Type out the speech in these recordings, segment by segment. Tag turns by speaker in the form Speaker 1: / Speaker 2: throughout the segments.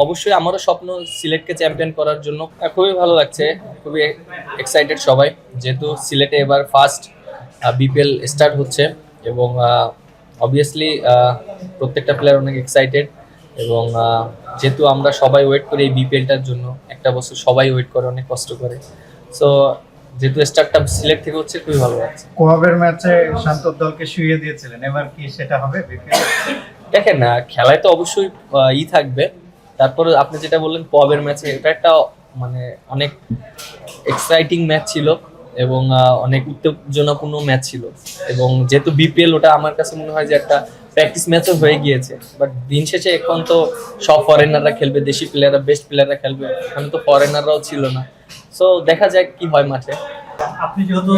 Speaker 1: অবশ্যই আমারও স্বপ্ন সিলেটকে চ্যাম্পিয়ন করার জন্য। খুবই ভালো লাগছে, খুবই এক্সাইটেড সবাই, যেহেতু সিলেটে এবার ফার্স্ট বিপিএল স্টার্ট হচ্ছে এবং অবভিয়াসলি প্রত্যেকটা প্লেয়ার অনেক এক্সাইটেড এবং যেহেতু আমরা সবাই ওয়েট করি এই বিপিএলটার জন্য, একটা বছর সবাই ওয়েট করে, অনেক কষ্ট করে। সো যেহেতু স্টার্টটা সিলেট থেকে হচ্ছে, খুবই ভালো লাগছে।
Speaker 2: কোয়াবের ম্যাচে শান্তর দলকে শুইয়ে দিয়েছিলেন, এবার কি সেটা হবে বিপিএল?
Speaker 1: দেখেন না, খেলায় তো অবশ্যই থাকবে। তারপরে আপনি যেটা বললেন কোয়াবের ম্যাচে, এটা একটা মানে অনেক এক্সাইটিং ম্যাচ ছিল এবং অনেক উত্তেজনাপূর্ণ ম্যাচ ছিল এবং যেহেতু বিপিএল, ওটা আমার কাছে মনে হয় যে একটা প্র্যাকটিস ম্যাচও হয়ে গিয়েছে। বাট দিন শেষে এখন তো সব ফরেনাররা খেলবে, দেশি প্লেয়াররা, বেস্ট প্লেয়াররা খেলবে, এখানে তো ফরেনাররাও ছিল না। সো দেখা যাক কি হয় মাঠে।
Speaker 2: আপনি যেহেতু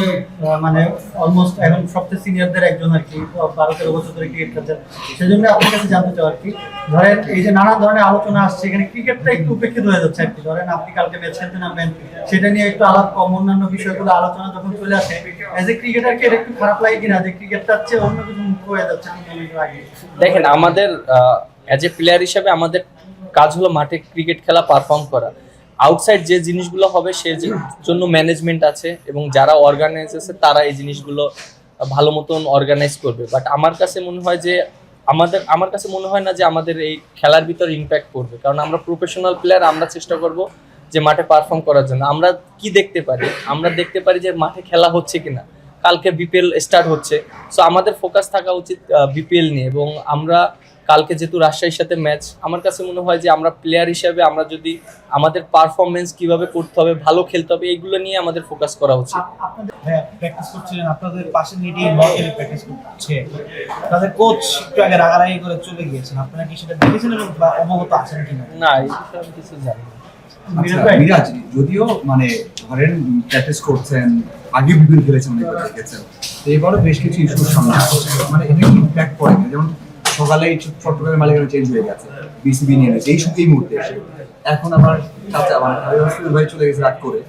Speaker 2: মানে অলমোস্ট এখন সবচেয়ে সিনিয়রদের একজন আর কি, 12-13 বছর ধরে ক্রিকেট খেলছেন, সেজন্য আপনার কাছে জানতে চাই আর কি, ধরেন এই যে নানান ধরনের আলোচনা আসছে, এখানে ক্রিকেটটা একটু উপেক্ষিত হয়ে যাচ্ছে আর কি। ধরেন আপনি কালকে ম্যাচ খেলতে নামবেন, সেটা নিয়ে একটু আলাপ কম, অন্যান্য বিষয়গুলো আলোচনা যখন চলে আসে, এজ এ ক্রিকেটারকে এটা একটু খারাপ লাগে কিনা যে ক্রিকেটটার চেয়ে অন্য কিছু মুখ হয়ে যাচ্ছে টুর্নামেন্টের আগে?
Speaker 1: দেখেন, আমাদের অ্যাজ এ প্লেয়ার হিসেবে আমাদের কাজ হলো মাঠে ক্রিকেট খেলা, পারফর্ম করা। আউটসাইড যে জিনিসগুলো হবে সে জন্য ম্যানেজমেন্ট আছে এবং যারা অর্গানাইজ আছে তারা এই জিনিসগুলো ভালো মতন অর্গানাইজ করবে। বাট আমার কাছে মনে হয় যে আমার কাছে মনে হয় না যে আমাদের এই খেলার ভিতর ইম্প্যাক্ট পড়বে, কারণ আমরা প্রফেশনাল প্লেয়ার। আমরা চেষ্টা করব যে মাঠে পারফর্ম করার জন্য। আমরা কি দেখতে পারি? আমরা দেখতে পারি যে মাঠে খেলা হচ্ছে কিনা। কালকে বিপিএল স্টার্ট হচ্ছে, সো আমাদের ফোকাস থাকা উচিত বিপিএল নিয়ে। এবং আমরা কালকে যেহেতু রাজশাহীর সাথে ম্যাচ, আমার কাছে মনে হয় যে আমরা প্লেয়ার হিসেবে আমরা যদি আমাদের পারফরমেন্স কিভাবে করতে হবে, ভালো খেলতে হবে, এইগুলো নিয়ে আমাদের ফোকাস করা উচিত।
Speaker 3: হ্যাঁ, প্র্যাকটিস করছিলেন, আপনাদের পাশে নিয়ে মর্কেলে প্র্যাকটিস করছে, তাদের কোচ একটু আগে রাগারাগি করে চলে গিয়েছেন, আপনারা কি সেটা দেখেছেন এবং অবগত আছেন কিনা?
Speaker 1: না, এই বিষয়ে আমি কিছু জানি না।
Speaker 4: মিরাজ, যদিও মানে ধরেন প্র্যাকটিস করছেন, আগে বিপিএল খেলেছেন, অনেকবার দেখেছেন, তো এবারও বেশ কিছু ইস্যুর সামনে আসছে, মানে এটা কি ইম্প্যাক্ট পড়ে? যেমন সকালে চট্টগ্রামের মালিকানা চেঞ্জ হয়ে গেছে, বিসিবি নিয়ে নিয়েছে এই মুহূর্তে এসে, এখন আবার চাচা মানে ভাই চলে গেছে রাগ করে,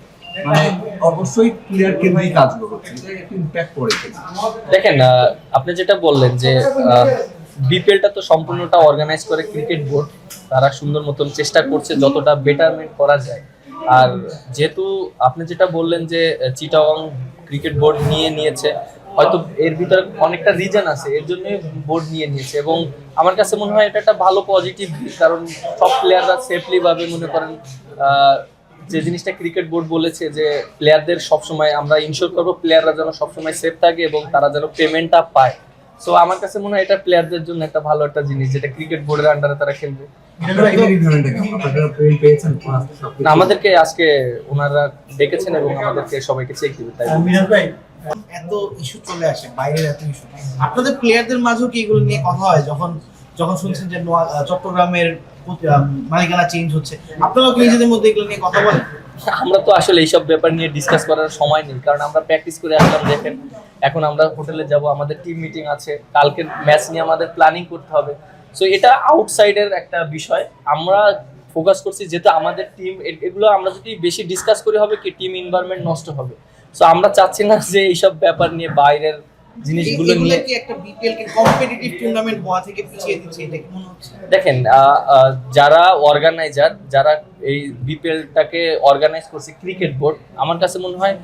Speaker 4: মানে অবশ্যই প্লেয়ার কেন্দ্রিক কাজগুলো হচ্ছে, এটা একটু ইম্প্যাক্ট পড়ে।
Speaker 1: দেখেন, আপনি যেটা বললেন যে বিপিএলটা তো সম্পূর্ণটা অর্গানাইজ করে ক্রিকেট বোর্ড, তারা সুন্দর মতন চেষ্টা করছে যতটা বেটারমেন্ট করা যায়। আর যেহেতু আপনি যেটা বললেন যে চিটাগং ক্রিকেট বোর্ড নিয়েছে, হয়তো এর ভিতরে অনেকটা রিজন আছে, এর জন্য বোর্ড নিয়েছে এবং আমার কাছে মনে হয় এটা একটা ভালো পজিটিভ দিক, কারণ সব প্লেয়াররা সেফলি ভাবে, মনে করেন যে জিনিসটা ক্রিকেট বোর্ড বলেছে যে প্লেয়ারদের সবসময় আমরা ইনশিওর করবো প্লেয়াররা যেন সবসময় সেফ থাকে এবং তারা যেন পেমেন্টটা পায়। সো আমার কাছে মনে হয় এটা প্লেয়ারদের জন্য একটা ভালো একটা জিনিস, যেটা ক্রিকেট বোর্ডের আন্ডারে তারা খেলবে। না, আমাদেরকে আজকে ওনারা ডেকেছেন এবং আমাদেরকে সবাইকে চেক দিবে। তাই
Speaker 3: এত ইস্যু চলে আসে, বাইরের এত ইস্যু, আপনাদের প্লেয়ারদের মাঝেও কি এগুলো নিয়ে কথা হয়? যখন শুনছেন যে চট্টগ্রামের মালিকানা চেঞ্জ হচ্ছে, আপনারাও কি নিজেদের মধ্যে এগুলো নিয়ে কথা বলেন?
Speaker 1: আমরা তো আসলে এইসব ব্যাপার নিয়ে ডিসকাস করার সময় নেই, কারণ আমরা প্র্যাকটিস করে আসলাম। দেখেন, এখন আমরা হোটেলে যাব, আমাদের টিম মিটিং আছে, কালকের ম্যাচ নিয়ে আমাদের প্ল্যানিং করতে হবে। সো এটা আউটসাইডের একটা বিষয়, আমরা ফোকাস করছি যেহেতু আমাদের টিম। এগুলো আমরা যদি বেশি ডিসকাস করি হবে কি টিম এনভায়রনমেন্ট নষ্ট হবে। সো আমরা চাচ্ছি না যে এইসব ব্যাপার নিয়ে বাইরের জিনিসগুলো নিয়ে
Speaker 3: কি একটা বিপিএল কে কম্পিটিটিভ টুর্নামেন্ট হওয়া থেকে পিছিয়ে দিচ্ছে, এটা কি মনে হচ্ছে?
Speaker 1: দেখেন, যারা অর্গানাইজার, যারা এই বিপিএলটাকে অর্গানাইজ করছে ক্রিকেট বোর্ড, আমার কাছে মনে হয়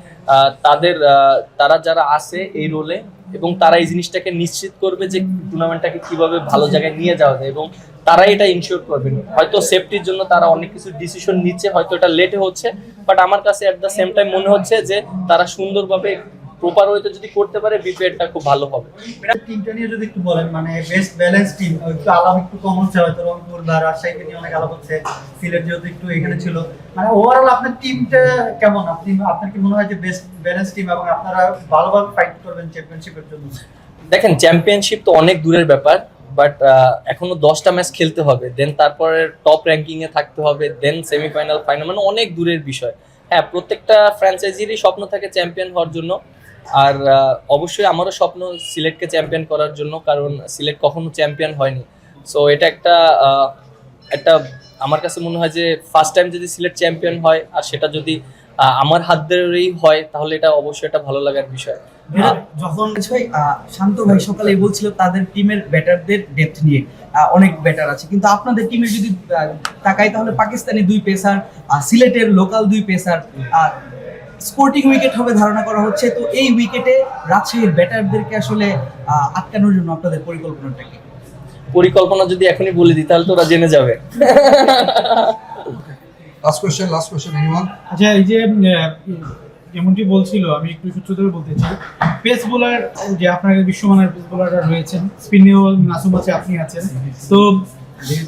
Speaker 1: তারা যারা আছে এই রোলে এবং তারা এই জিনিসটাকে নিশ্চিত করবে যে টুর্নামেন্টটাকে কিভাবে ভালো জায়গায় নিয়ে যাওয়া যায় এবং তারা এটা ইনশিওর করবেন। হয়তো সেফটির জন্য তারা অনেক কিছু ডিসিশন নিচ্ছে, হয়তো এটা লেটে হচ্ছে, বাট আমার কাছে অ্যাট দ্য সেম টাইম মনে হচ্ছে যে তারা সুন্দরভাবে প্রপার ওয়েতে যদি করতে পারে বিপিএলটা খুব ভালো হবে।
Speaker 2: টিমটা নিয়ে যদি একটু বলেন, মানে বেস্ট ব্যালেন্স টিম, একটু আলাপ একটু কম হচ্ছে হয়তো, রংপুর বা রাজশাহীকে নিয়ে অনেক আলাপ হচ্ছে, সিলেট যেহেতু একটু এখানে ছিল, মানে ওভারঅল আপনার টিমটা কেমন? আপনার কি মনে হয় যে বেস্ট ব্যালেন্স টিম এবং আপনারা ভালোভাবে ফাইট করবেন চ্যাম্পিয়নশিপের জন্য?
Speaker 1: দেখেন, চ্যাম্পিয়নশিপ তো অনেক দূরের ব্যাপার, বাট এখনো 10টা ম্যাচ খেলতে হবে, দেন তারপরে টপ র্যাঙ্কিং এ থাকতে হবে, দেন সেমিফাইনাল, ফাইনাল, মানে অনেক দূরের বিষয়। হ্যাঁ, প্রত্যেকটা ফ্র্যাঞ্চাইজিরই স্বপ্ন থাকে চ্যাম্পিয়ন হওয়ার জন্য। আর অবশ্যই আমারও স্বপ্ন সিলেটকে চ্যাম্পিয়ন করার জন্য, কারণ সিলেট কখনো চ্যাম্পিয়ন হয়নি। সো এটা একটা আমার কাছে মনে হয় যে ফার্স্ট টাইম যদি সিলেট চ্যাম্পিয়ন হয় আর সেটা যদি আমার হাত ধরেই হয়, তাহলে এটা অবশ্যই একটা ভালো লাগার বিষয়।
Speaker 3: যখন শান্ত ভাই সকালে বলছিল তাদের টিমের ব্যাটারদের ডেপথ নিয়ে,
Speaker 5: অনেক বেটার আছে, কিন্তু আপনাদের টিমে যদি তাকাই তাহলে পাকিস্তানি 2 পেসার, সিলেটের লোকাল 2 পেসার, স্পোর্টিং উইকেট হবে ধারণা করা হচ্ছে। তো এই উইকেটে রাজশাহীর ব্যাটারদেরকে আসলে আটকানোর জন্য আপনাদের পরিকল্পনাটা কি?
Speaker 1: পরিকল্পনা যদি এখনই বলে দিই তাহলে তো ওরা জেনে যাবে।
Speaker 6: Last question anyone?
Speaker 7: আচ্ছা, এই যে যেমনটি বলছিল, আমি একটু সূত্র ধরে বলতে চাই, পেস বোলার যে আপনার বিশ্বমানের পেস বোলাররা রয়েছেন, স্পিনেও নাসুম আছে, আপনি আছেন, তো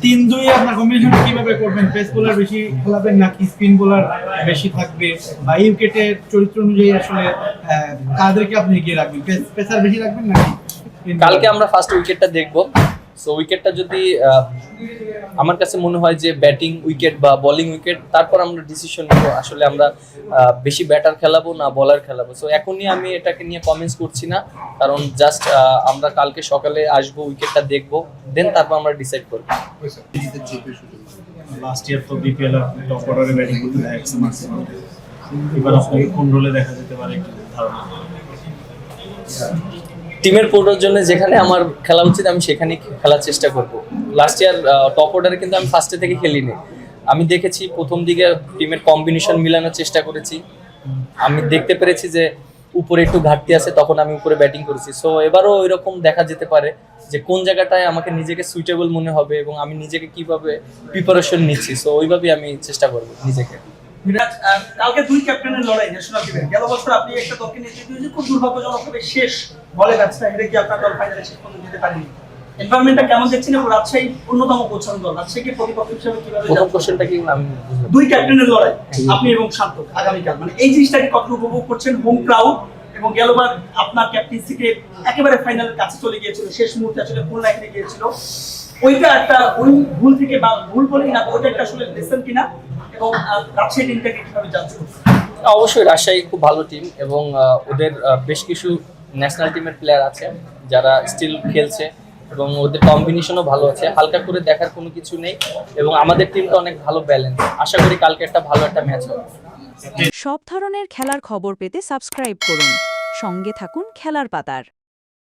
Speaker 7: 3-2 আপনার কম্বিনেশন কিভাবে করবেন? পেস বোলার বেশি খেলাবেন নাকি স্পিন বোলার বেশি থাকবে, বা এই উইকেটের চরিত্র অনুযায়ী আসলে কাদেরকে আপনি এগিয়ে রাখবেন? পেসার বেশি রাখবেন নাকি?
Speaker 1: কালকে আমরা ফার্স্ট উইকেটটা দেখবো। সো উইকেটটা যদি আমার কাছে মনে হয় যে ব্যাটিং উইকেট বা বোলিং উইকেট, তারপর আমরা ডিসিশন নেব আসলে আমরা বেশি ব্যাটার খেলাবো না বোলার খেলাবো। সো এখনই আমি এটাকে নিয়ে কমেন্টস করছি না, কারণ জাস্ট আমরা কালকে সকালে আসবো, উইকেটটা দেখবো, দেন তারপর আমরা ডিসাইড করবো।
Speaker 7: লাস্ট ইয়ার তো বিপিএল টপ অর্ডারে ব্যাটিং করতে দেখা গেছে ম্যাক্সিমাম, এবার আপনাকে কোন রোলে দেখা যেতে পারে একটু ধারণা?
Speaker 1: টিমের প্রয়োজনে যেখানে আমার খেলা উচিত আমি সেখানেই খেলার চেষ্টা করব। লাস্ট ইয়ার টপ অর্ডারে কিন্তু আমি ফার্স্টে থেকে খেলিনি। আমি দেখেছি প্রথম দিকে টিমের কম্বিনেশন মিলানোর চেষ্টা করেছি, আমি দেখতে পেরেছি যে উপরে একটু ঘাটতি আছে, তখন আমি উপরে ব্যাটিং করেছি। সো এবারও এরকম দেখা যেতে পারে যে কোন জায়গাটায় আমাকে নিজেকে সুইটেবল মনে হবে এবং আমি নিজেকে কিভাবে প্রিপারেশন নিচ্ছি। সো ওইভাবেই আমি চেষ্টা করব নিজেকে।
Speaker 8: বিরাট, কালকে 2 ক্যাপ্টেনের লড়াই ন্যাশনাল টিমে। গেল বছর আপনি একটা দলকে নেতৃত্ব দিয়েছেন, খুব দুর্ভাগ্যজনকভাবে শেষ বলে ম্যাচটা হেরে গিয়ে আপনার দল ফাইনালে শেষ পর্যন্ত যেতে পারেনি। এনভায়রনমেন্টটা কেমন দেখছেন এবং রাজশাহী অন্যতম পৌঁছানো দল, রাজশাহীকে প্রতিপক্ষ হিসেবে কিভাবে
Speaker 1: প্রথম
Speaker 8: দেখছেন?
Speaker 1: কোশ্চেনটা কি আমি বুঝলাম?
Speaker 8: 2 ক্যাপ্টেনের লড়াই, আপনি এবং শান্ত আগামীকাল, মানে এই জিনিসটাকে কতটুকু উপভোগ করছেন? হোম ক্রাউড, এবং গেলবার আপনার ক্যাপ্টেন্সিকে একেবারে ফাইনালের কাছে চলে গিয়েছিল, শেষ মুহূর্তে আসলে ভুল রাখতে গিয়েছিল, ওইটা একটা ওই ভুল থেকে, বা ভুল বলেই না, ওইটা একটা আসলে লেসন কিনা, এবং রাজশাহী টিমটাকে কিভাবে জাজ করছেন?
Speaker 1: অবশ্যই রাজশাহী খুব ভালো টিম এবং ওদের বেশ কিছু ন্যাশনাল টিমের প্লেয়ার আছে যারা স্টিল খেলছে এবং ওদের কম্বিনেশনও ভালো আছে, হালকা করে দেখার কোনো কিছু নেই এবং আমাদের টিমটা অনেক ভালো ব্যালেন্স। আশা করি কালকে একটা ভালো একটা ম্যাচ হবে।
Speaker 9: সব ধরনের খেলার খবর পেতে সাবস্ক্রাইব করুন, সঙ্গে থাকুন খেলার পাতার।